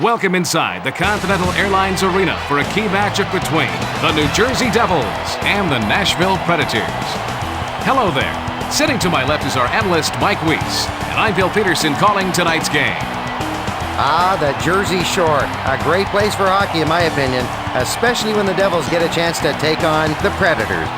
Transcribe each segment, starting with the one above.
Welcome inside the Continental Airlines Arena for a key matchup between the New Jersey Devils and the Nashville Predators. Hello there. Sitting to my left is our analyst, Mike Weiss, and I'm Bill Peterson calling tonight's game. The Jersey Shore. A great place for hockey, in my opinion, especially when the Devils get a chance to take on the Predators.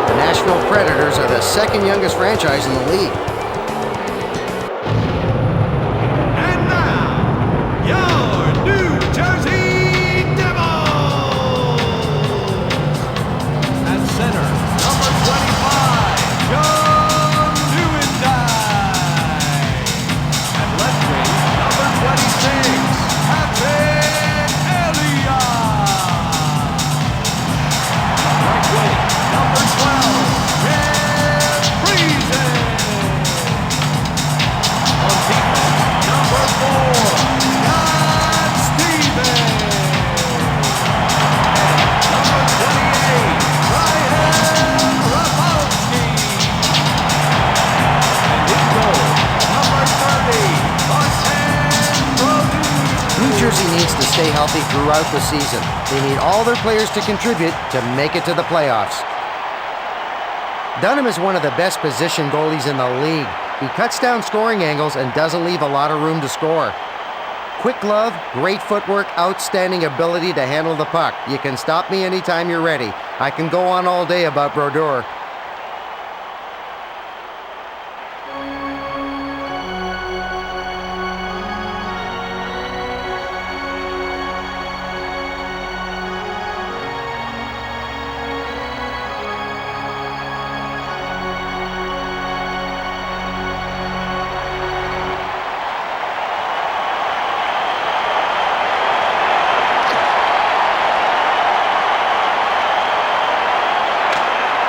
The Nashville Predators are the second youngest franchise in the league. Stay healthy throughout the season. They need all their players to contribute to make it to the playoffs. Dunham is one of the best position goalies in the league. He cuts down scoring angles and doesn't leave a lot of room to score. Quick glove, great footwork, outstanding ability to handle the puck. You can stop me anytime you're ready. I can go on all day about Brodeur.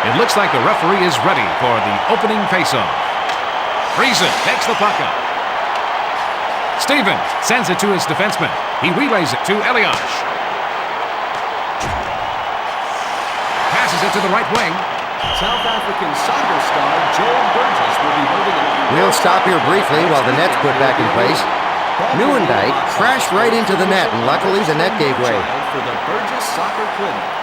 It looks like the referee is ready for the opening faceoff. Friesen takes the puck up. Stevens sends it to his defenseman. He relays it to Elias. Passes it to the right wing. South African soccer star Joel Burgess will be holding it. We'll stop here briefly while the net's put back in place. Nieuwendyk crashed right into the net, and luckily the net gave way. For the Burgess Soccer Clinic.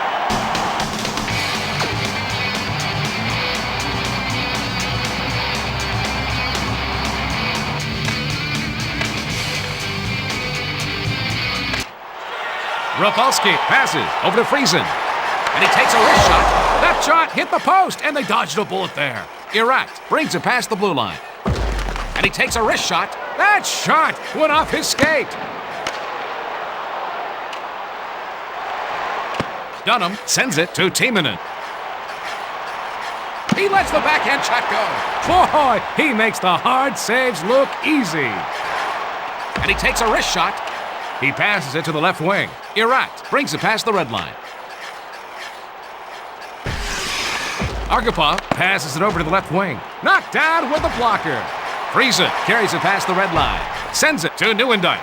Rafalski passes over to Friesen, and he takes a wrist shot. That shot hit the post, and they dodged a bullet there. Iraq brings it past the blue line, and he takes a wrist shot. That shot went off his skate. Dunham sends it to Timonen. He lets the backhand shot go. Boy, he makes the hard saves look easy. And he takes a wrist shot. He passes it to the left wing. Iraq brings it past the red line. Argapov passes it over to the left wing. Knocked down with the blocker. Friesen carries it past the red line. Sends it to Nieuwendyk.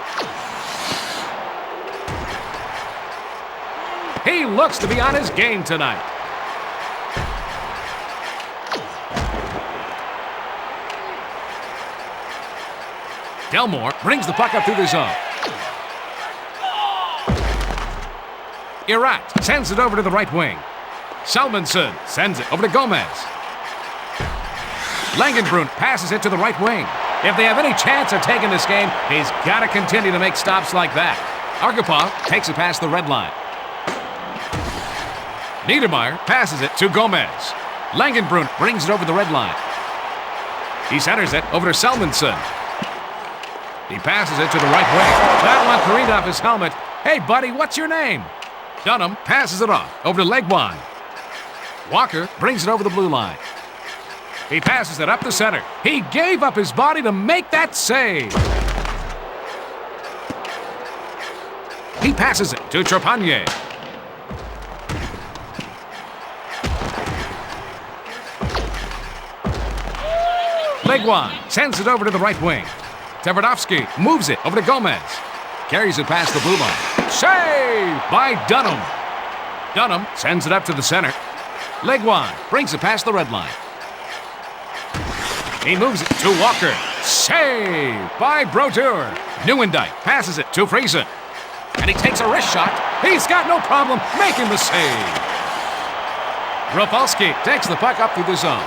He looks to be on his game tonight. Delmore brings the puck up through the zone. Iraq sends it over to the right wing. Salmonson sends it over to Gomez. Langenbrunn passes it to the right wing. If they have any chance of taking this game, he's got to continue to make stops like that. Argapov takes it past the red line. Niedermeyer passes it to Gomez. Langenbrunn brings it over the red line. He centers it over to Salmonson. He passes it to the right wing. That one careened off his helmet. Hey, buddy, what's your name? Dunham passes it off over to Legwan. Walker brings it over the blue line. He passes it up the center. He gave up his body to make that save. He passes it to Trepanier. Legwan sends it over to the right wing. Tverdovsky moves it over to Gomez. Carries it past the blue line. Save by Dunham. Dunham sends it up to the center. Legwan brings it past the red line. He moves it to Walker. Save by Brodeur. Nieuwendyk passes it to Friesen. And he takes a wrist shot. He's got no problem making the save. Rafalski takes the puck up through the zone.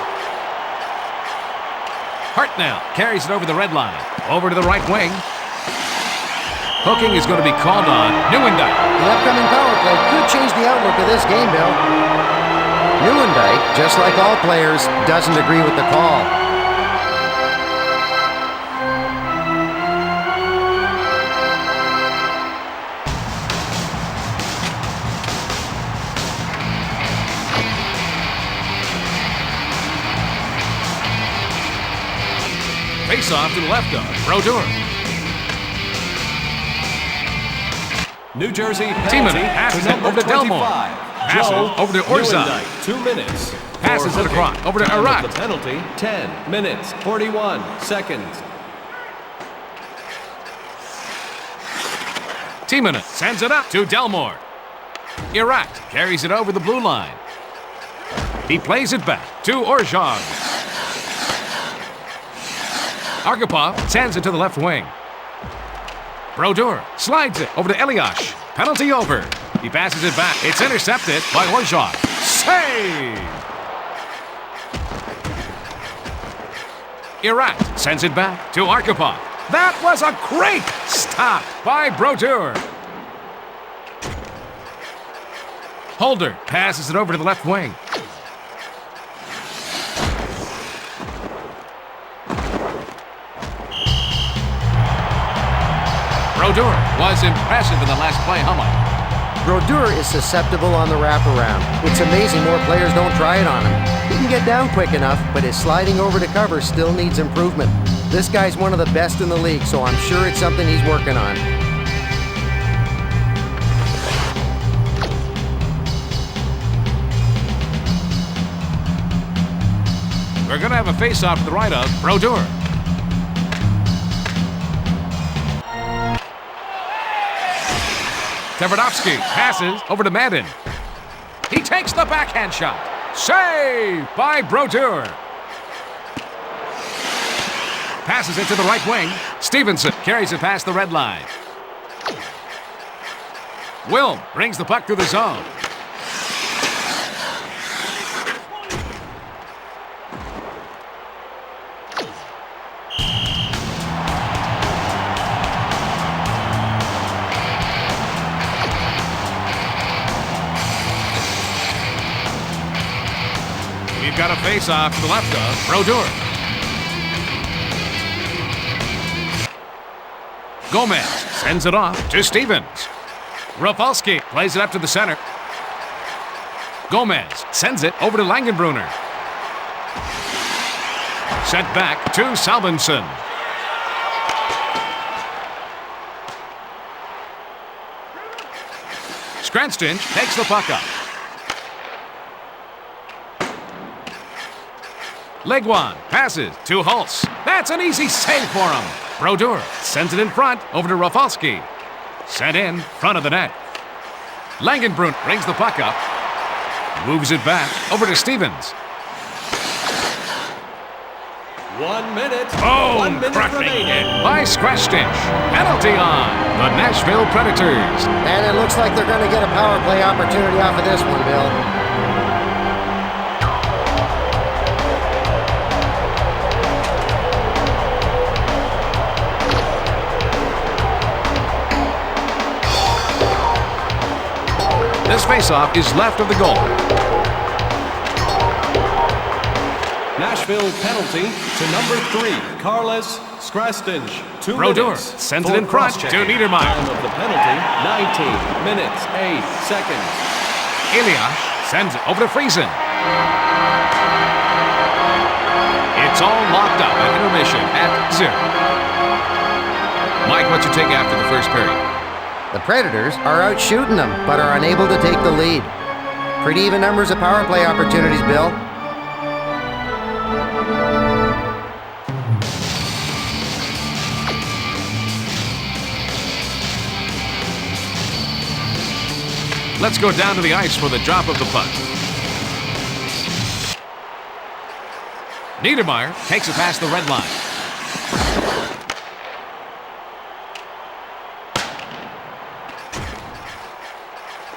Hartnell carries it over the red line. Over to the right wing. Hooking is going to be called on Nieuwendyk. The upcoming power play could change the outlook of this game, Bill. Nieuwendyk, just like all players, doesn't agree with the call. Face off to the left of Brodeur. New Jersey Tiemann penalty passes to it number over to Delmore. 25. Passes Joe over to Orzon. Nieuwendyk, 2 minutes. Passes For it across hooking. over to Time of Arat. The penalty, 10 minutes, 41 seconds. Tiemann sends it up to Delmore. Irat carries it over the blue line. He plays it back to Orzon. Arkhipov sends it to the left wing. Brodeur slides it over to Eliash. Penalty over. He passes it back. It's intercepted by Orzon. Save! Irat sends it back to Arkhipov. That was a great stop by Brodeur. Holder passes it over to the left wing. Brodeur was impressive in the last play. How much? Brodeur is susceptible on the wraparound. It's amazing more players don't try it on him. He can get down quick enough, but his sliding over to cover still needs improvement. This guy's one of the best in the league, so I'm sure it's something he's working on. We're going to have a face-off to the right of Brodeur. Tverdovsky passes over to Madden. He takes the backhand shot. Save by Brodeur. Passes it to the right wing. Stevenson carries it past the red line. Wilm brings the puck through the zone. We've got a face-off to the left of Brodeur. Gomez sends it off to Stevens. Rafalski plays it up to the center. Gomez sends it over to Langenbrunner. Sent back to Salvinson. Scranston takes the puck up. Legwan passes to Hulse. That's an easy save for him. Brodeur sends it in front over to Rafalski. Sent in front of the net. Langenbrunner brings the puck up. Moves it back over to Stevens. 1 minute. Boom! 1 minute Crushing remaining. it by Scrastinch. Penalty on the Nashville Predators. And it looks like they're going to get a power play opportunity off of this one, Bill. This faceoff is left of the goal. Nashville penalty to number 3, Carles Scrastinch. 2 Brodeur minutes. sends it For in front to cross-checking. Niedermeyer. Time of the penalty, 19 minutes, 8 seconds. Eliash sends it over to Friesen. It's all locked up at intermission at 0. Mike, what's your take after the first period? The Predators are out shooting them, but are unable to take the lead. Pretty even numbers of power play opportunities, Bill. Let's go down to the ice for the drop of the puck. Niedermeyer takes it past the red line.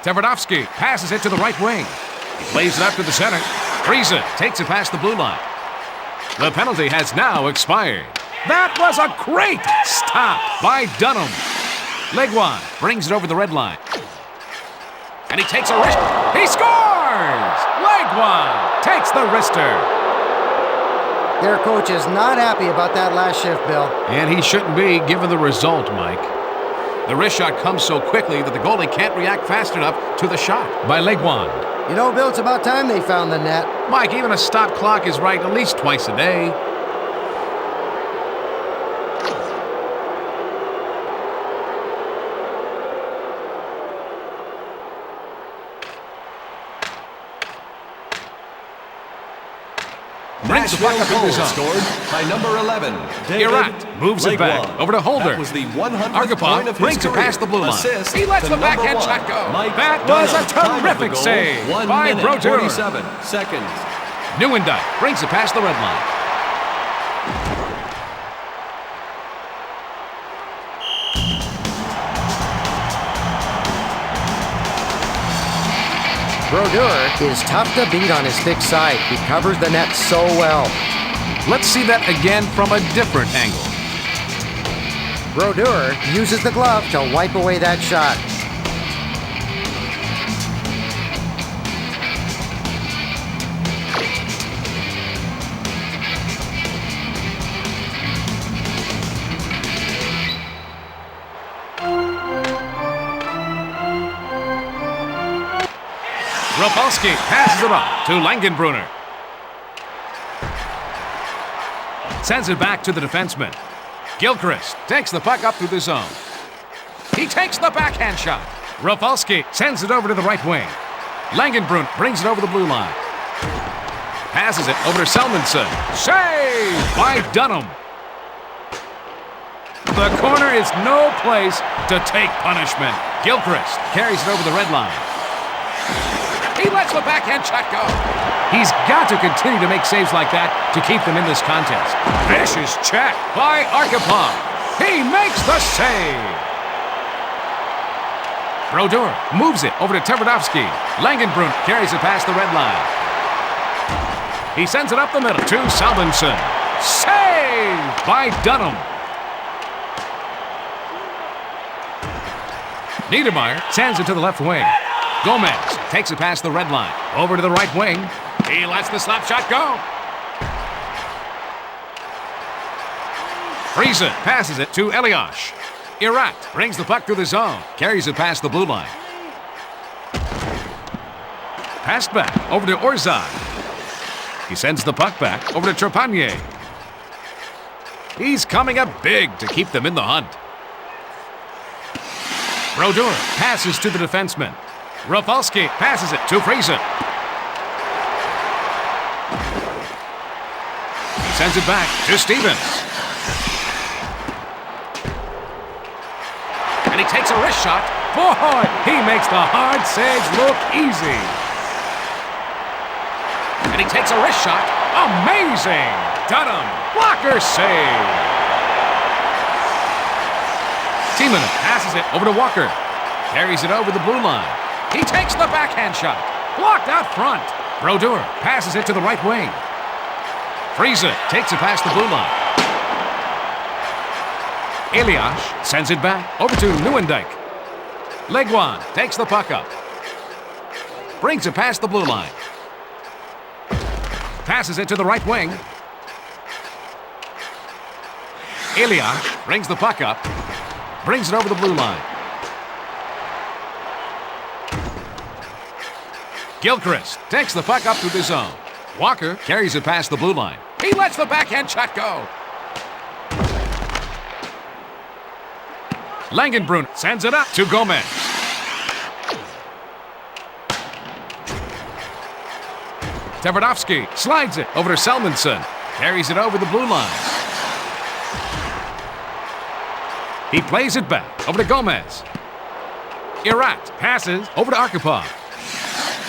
Tverdovsky passes it to the right wing. He plays it up to the center. Friese takes it past the blue line. The penalty has now expired. That was a great stop by Dunham. Legwan brings it over the red line. And he takes a wrist. He scores! Legwan takes the wrister. Their coach is not happy about that last shift, Bill. And he shouldn't be, given the result, Mike. The wrist shot comes so quickly that the goalie can't react fast enough to the shot by Legwan. You know, Bill, it's about time they found the net. Mike, even a stop clock is right at least twice a day. Brings the puck up in the zone. Scored by number 11. Irat moves it back over to Holder. That was the 100th Argapov point of brings his it past the blue line. Assist He lets to the backhand number shot one. go. Mike That Dunham. was a Time of the terrific goal, save 1 by minute, Brodeur. 47 seconds. Nieuwendyk brings it past the red line. Brodeur is tough to beat on his thick side. He covers the net so well. Let's see that again from a different angle. Brodeur uses the glove to wipe away that shot. Rafalski passes it off to Langenbrunner. Sends it back to the defenseman. Gilchrist takes the puck up through the zone. He takes the backhand shot. Rafalski sends it over to the right wing. Langenbrunner brings it over the blue line. Passes it over to Selmanson. Saved by Dunham. The corner is no place to take punishment. Gilchrist carries it over the red line. He lets the backhand shot go. He's got to continue to make saves like that to keep them in this contest. Vicious check by Argapov. He makes the save. Brodeur moves it over to Tverdovsky. Langenbrunner carries it past the red line. He sends it up the middle to Salmonson. Saved by Dunham. Niedermeyer sends it to the left wing. Gomez takes it past the red line. Over to the right wing. He lets the slap shot go. Friese passes it to Eliash. Irat brings the puck through the zone. Carries it past the blue line. Passed back over to Orzad. He sends the puck back over to Trepanier. He's coming up big to keep them in the hunt. Brodeur passes to the defenseman. Rafalski passes it to Friese. He sends it back to Stevens. And he takes a wrist shot. Boy, he makes the hard saves look easy. And he takes a wrist shot. Amazing! Dunham, blocker save. Timonen passes it over to Walker. Carries it over the blue line. He takes the backhand shot. Blocked out front. Brodeur passes it to the right wing. Friese takes it past the blue line. Eliash sends it back over to Nieuwendyk. Legwan takes the puck up. Brings it past the blue line. Passes it to the right wing. Eliash brings the puck up. Brings it over the blue line. Gilchrist takes the puck up through the zone. Walker carries it past the blue line. He lets the backhand shot go. Langenbrunner sends it up to Gomez. Tverdovsky slides it over to Selmanson. Carries it over the blue line. He plays it back over to Gomez. Erat passes over to Arkhipov.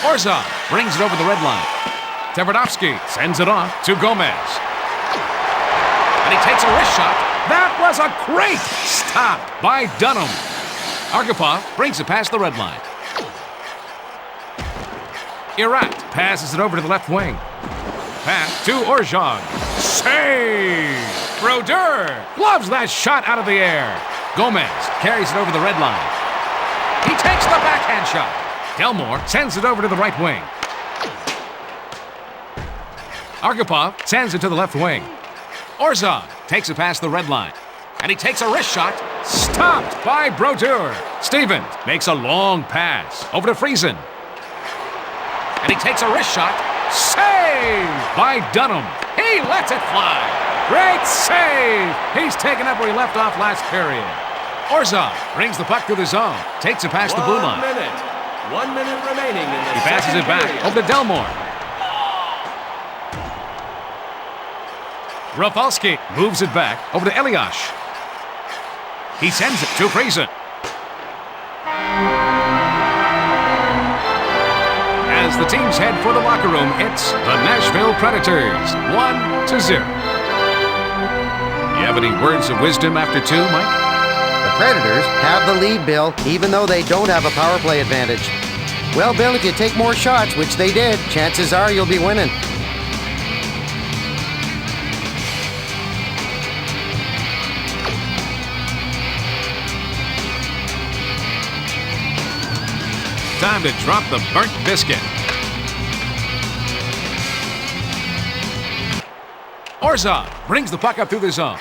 Orzov brings it over the red line. Tverdovsky sends it off to Gomez. And he takes a wrist shot. That was a great stop by Dunham. Arkhipov brings it past the red line. Erat passes it over to the left wing. Pass to Orzov. Save! Brodeur gloves that shot out of the air. Gomez carries it over the red line. He takes the backhand shot. Delmore sends it over to the right wing. Arkhipov sends it to the left wing. Orzov takes it past the red line. And he takes a wrist shot. Stopped by Brodeur. Stevens makes a long pass over to Friesen. And he takes a wrist shot. Saved by Dunham. He lets it fly. Great save. He's taken up where he left off last period. Orzov brings the puck through the zone. Takes it past the blue line. 1 minute remaining in the He passes it back over to Delmore. Rafalski moves it back over to Eliash. He sends it to Friesen. As the teams head for the locker room, it's the Nashville Predators, 1-0. You have any words of wisdom after 2, Mike? The Predators have the lead, Bill, even though they don't have a power play advantage. Well, Bill, if you take more shots, which they did, chances are you'll be winning. Time to drop the burnt biscuit. Orzov brings the puck up through the zone.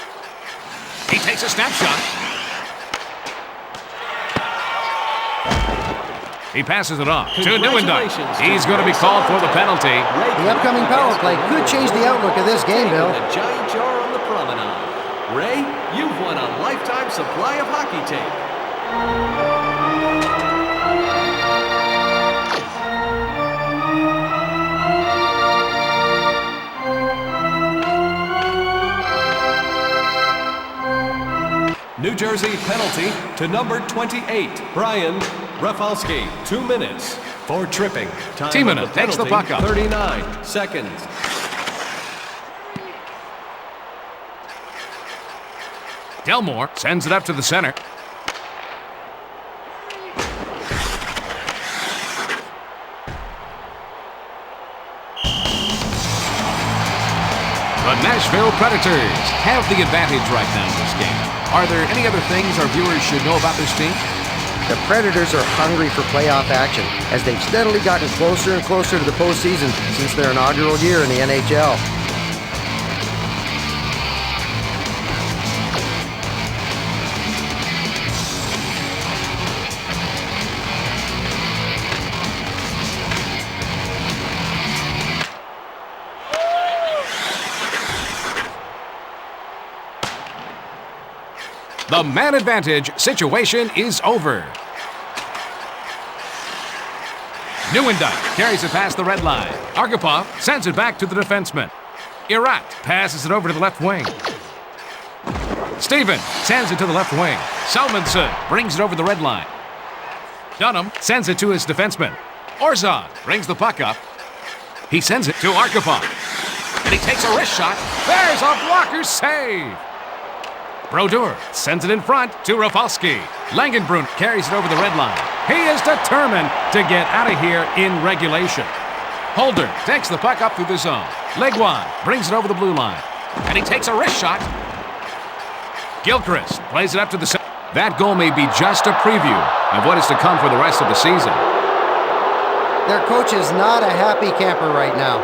He takes a snapshot. He passes it off to Neuendijk. He's going to be called for the penalty. The upcoming power play could change the outlook of this game, Bill. A giant jar on the promenade. Ray, you've won a lifetime supply of hockey tape. New Jersey penalty to number 28, Brian Rafalski. 2 minutes for tripping. Time Timina of takes the penalty, puck up. 39 seconds. Delmore sends it up to the center. The Nashville Predators have the advantage right now in this game. Are there any other things our viewers should know about this team? The Predators are hungry for playoff action, as they've steadily gotten closer and closer to the postseason since their inaugural year in the NHL. The man advantage situation is over. Neuendijk carries it past the red line. Arkhipov sends it back to the defenseman. Erat passes it over to the left wing. Stevens sends it to the left wing. Salmonson brings it over the red line. Dunham sends it to his defenseman. Orzov brings the puck up. He sends it to Arkhipov. And he takes a wrist shot. There's a blocker save. Brodeur sends it in front to Rafalski. Langenbrunner carries it over the red line. He is determined to get out of here in regulation. Holder takes the puck up through the zone. Leguan brings it over the blue line. And he takes a wrist shot. Gilchrist plays it up to the center. That goal may be just a preview of what is to come for the rest of the season. Their coach is not a happy camper right now.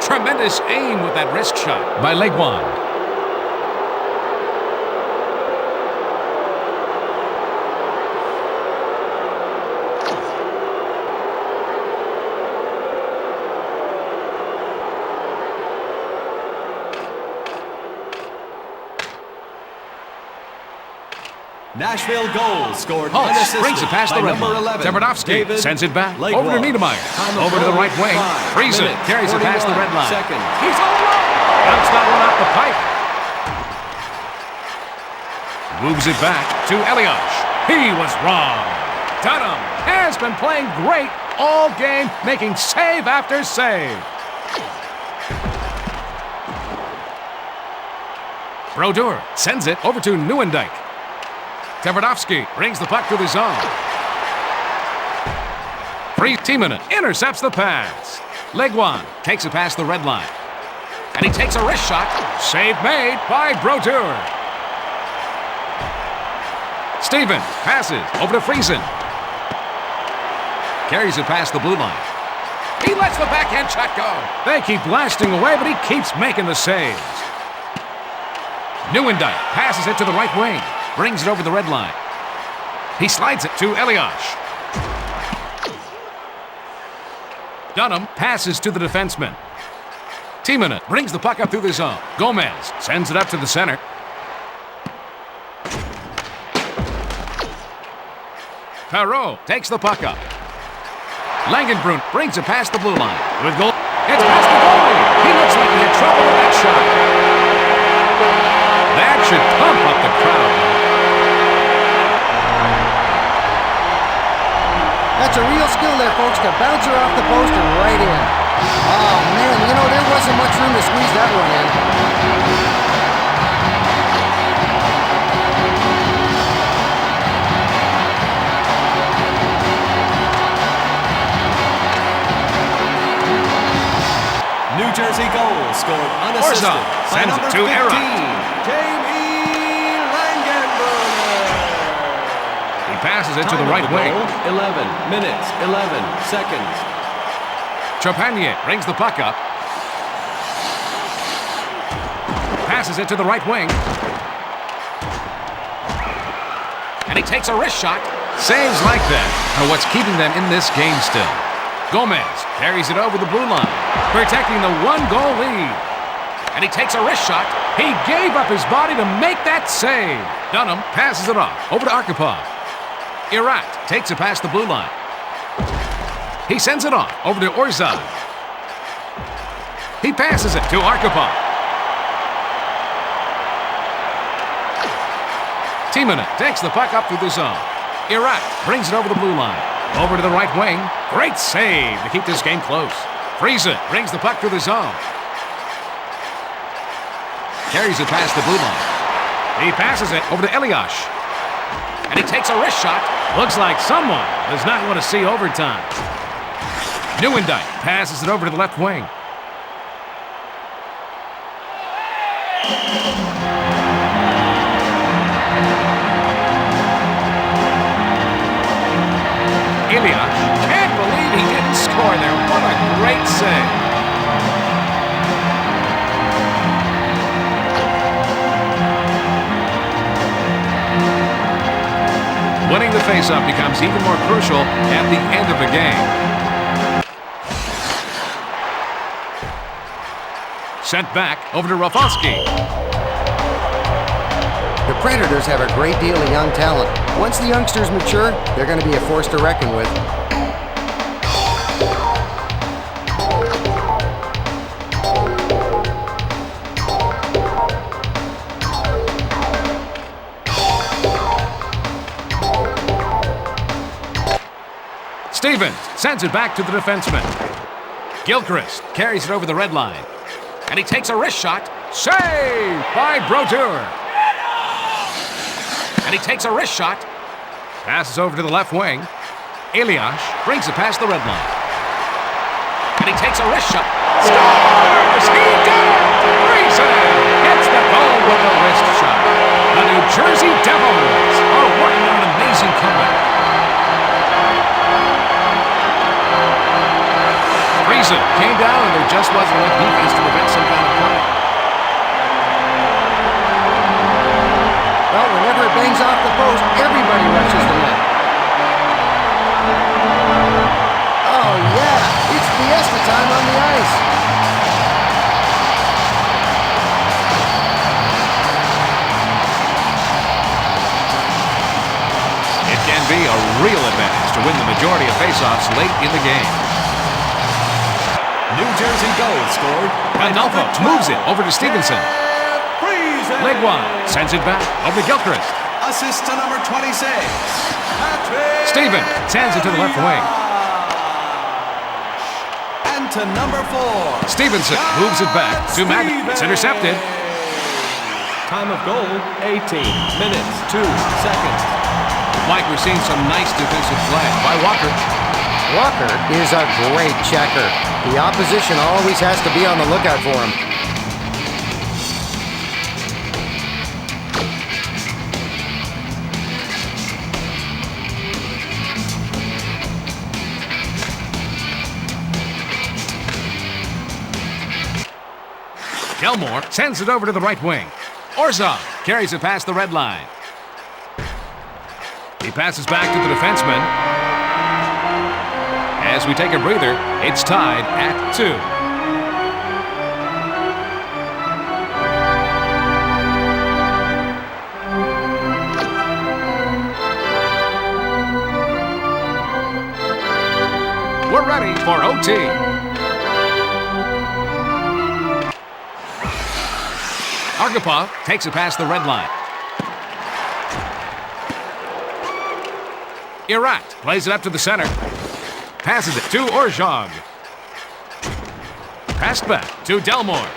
Tremendous aim with that wrist shot by Leguan. Nashville goal scored Holtz unassisted brings it past by the red number line. 11, Tverdovsky David sends it back Leguan. over to Niedermeyer. Time Over to the right wing. 5 Friesen minutes, carries it past the red line. seconds. He's all alone. Bounce that one off the pipe. Moves it back to Eliash. He was wrong. Dunham has been playing great all game, making save after save. Brodeur sends it over to Nieuwendyk. Tverdovsky brings the puck to the zone. Free Timonen intercepts the pass. Leguan takes it past the red line. And he takes a wrist shot. Save made by Brodeur. Steven passes over to Friesen. Carries it past the blue line. He lets the backhand shot go. They keep blasting away, but he keeps making the saves. Nieuwendyk passes it to the right wing. Brings it over the red line. He slides it to Elias. Dunham passes to the defenseman. Timonen brings the puck up through the zone. Gomez sends it up to the center. Perreault takes the puck up. Langenbrunn brings it past the blue line. With goal, it's past the goalie. He looks like he had trouble with that shot. That should pump up the crowd. That's a real skill there, folks, to bounce her off the post and right in. Oh, man, you know, there wasn't much room to squeeze that one in. New Jersey goal scored unassisted by sends number it to 15, Era. Jamie Langenbrunner. He passes it to Time the of right wing. goal, 11 minutes, 11 seconds. Trepanier brings the puck up. Passes it to the right wing. And he takes a wrist shot. Saves like that are what's keeping them in this game still. Gomez carries it over the blue line, protecting the one-goal lead. And he takes a wrist shot. He gave up his body to make that save. Dunham passes it off over to Arkhipov. Irat takes it past the blue line. He sends it off over to Orzad. He passes it to Arkhipov. Timonen takes the puck up through the zone. Irat brings it over the blue line. Over to the right wing. Great save to keep this game close. Friesen brings the puck through the zone. Carries it past the blue line. He passes it over to Elias. And he takes a wrist shot. Looks like someone does not want to see overtime. Nieuwendyk passes it over to the left wing. Elias can't believe he didn't score there. What a great save. Winning the faceoff becomes even more crucial at the end of the game. Sent back over to Rafalski. The Predators have a great deal of young talent. Once the youngsters mature, they're going to be a force to reckon with. Stevens sends it back to the defenseman. Gilchrist carries it over the red line. And he takes a wrist shot. Save by Brodeur. And he takes a wrist shot. Passes over to the left wing. Elias brings it past the red line. And he takes a wrist shot. Scores! He did it! Friesen hits the goal with a wrist shot. The New Jersey Devils are working on an amazing comeback. Friesen came down and there just wasn't enough defense to prevent some kind of play. Well, whenever it bangs off the post, everybody rushes the net. Oh, yeah, it's fiesta time on the ice. It can be a real advantage to win the majority of faceoffs late in the game. New Jersey goal scored by Pandolfo number 12, moves it over to Stevenson. Friesen. Leguan sends it back over to Gilchrist. Assist to number 26. Patrick Steven sends it to the left wing. And to number 4. Stevenson moves it back to Madden. It's intercepted. Time of goal, 18 minutes, 2 seconds. Mike, we're seeing some nice defensive play by Walker. Walker is a great checker. The opposition always has to be on the lookout for him. Gilmore sends it over to the right wing. Orzov carries it past the red line. He passes back to the defenseman. As we take a breather, it's tied at 2. We're ready for OT. Argapov takes it past the red line. Irat plays it up to the center. Passes it to Orzhov. Passed back to Delmore.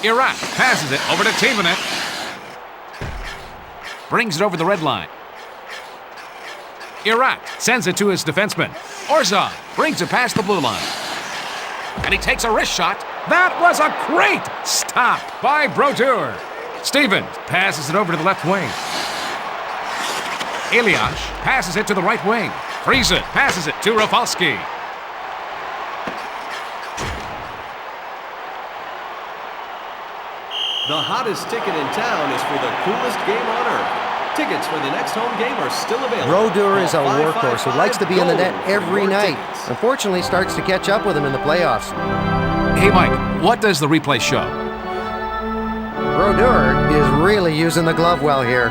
Irat passes it over to Timonett. Brings it over the red line. Irat sends it to his defenseman. Orzhov brings it past the blue line. And he takes a wrist shot. That was a great stop by Brodeur. Stevens passes it over to the left wing. Elias passes it to the right wing. Friesen passes it to Rafalski. The hottest ticket in town is for the coolest game on earth. Tickets for the next home game are still available. Brodeur is a workhorse who likes to be in the net every night. Unfortunately, starts to catch up with him in the playoffs. Hey, Mike, what does the replay show? Brodeur is really using the glove well here.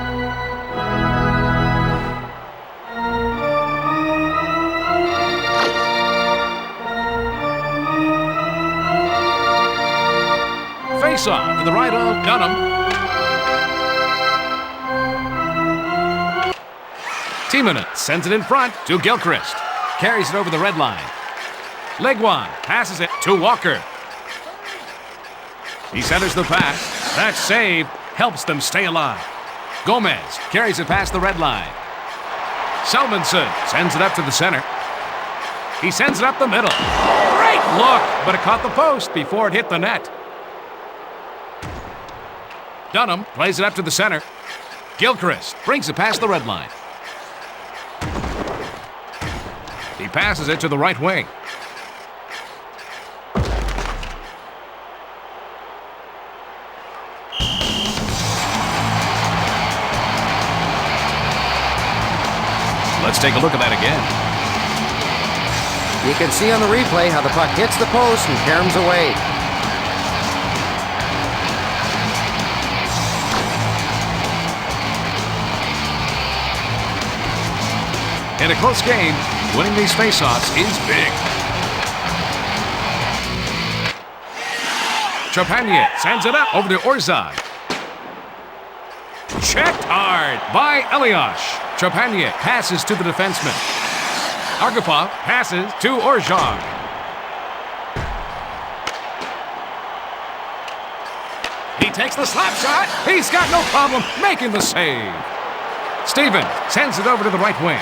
Face off to the right of Dunham. Timonett sends it in front to Gilchrist. Carries it over the red line. Leguan passes it to Walker. He centers the pass. That save helps them stay alive. Gomez carries it past the red line. Salmonson sends it up to the center. He sends it up the middle. Great look, but it caught the post before it hit the net. Dunham plays it up to the center. Gilchrist brings it past the red line. He passes it to the right wing. Let's take a look at that again. You can see on the replay how the puck hits the post and caroms away. In a close game, winning these faceoffs is big. Trepanier sends it up over to Orzov. Checked hard by Elias. Trepanier passes to the defenseman. Argapov passes to Orzhov. He takes the slap shot. He's got no problem making the save. Stevens sends it over to the right wing.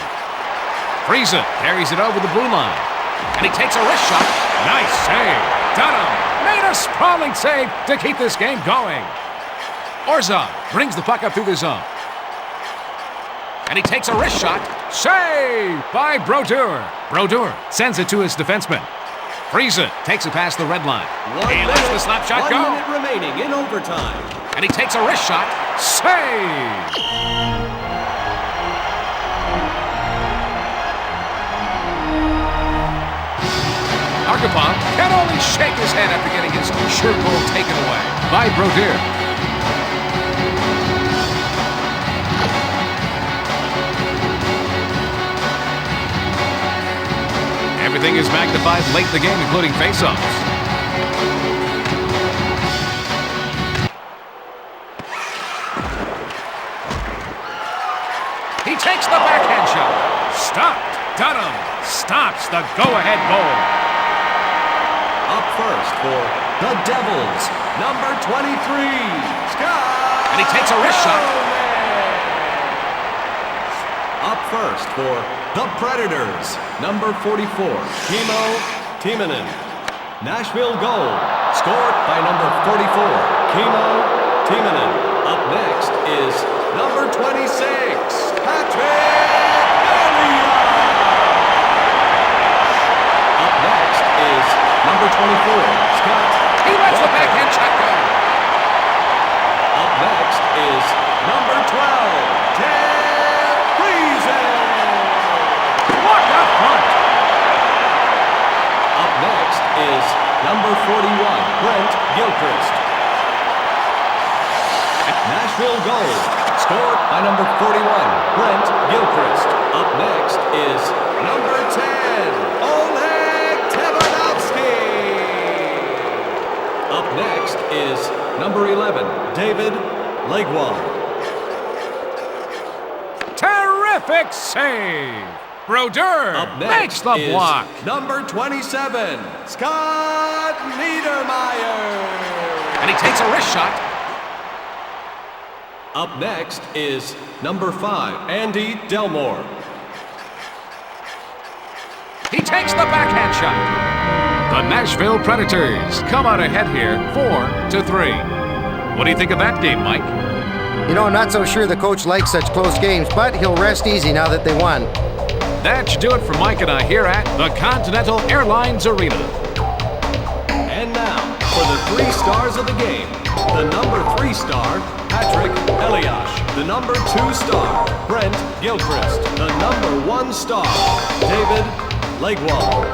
Friesen carries it over the blue line. And he takes a wrist shot. Nice save. Dunham made a sprawling save to keep this game going. Orzhov brings the puck up through the zone. And he takes a wrist shot. Save by Brodeur. Brodeur sends it to his defenseman. Friesen takes it past the red line. He lets the slap shot go. 1 minute remaining in overtime. And he takes a wrist shot. Save! Argapov can only shake his head after getting his sure goal taken away by Brodeur. Everything is magnified late in the game, including faceoffs. takes the backhand shot. Stopped. Dunham stops the go-ahead goal. Up first for the Devils, number 23, Scott. And he takes a wrist shot. Up first for the Predators, number 44, Kimmo Timonen. Nashville goal, scored by number 44, Kimmo Timonen. Up next is number 26, Patrick Elliott. Up next is number 24, Scott. He lets the backhand shot go. Up next is number 12, Ted Friesen. Blocked out front. Up next is number 41, Brent Gilchrist. Nashville goal, scored by number 41, Brent Gilchrist. Up next is number 10, Oleg Tevanovsky. Up next is number 11, David Legwald. Terrific save. Brodeur Up makes next the is block. number 27, Scott Niedermeyer. And he takes a wrist shot. Up next is number 5, Andy Delmore. He takes the backhand shot. The Nashville Predators come out ahead here, 4-3. What do you think of that game, Mike? You know, I'm not so sure the coach likes such close games, but he'll rest easy now that they won. That should do it for Mike and I here at the Continental Airlines Arena. And now, for the 3 stars of the game, the number 3 star, Patrick Eliash. The number 2 star, Brent Gilchrist. The number 1 star, David Legwald.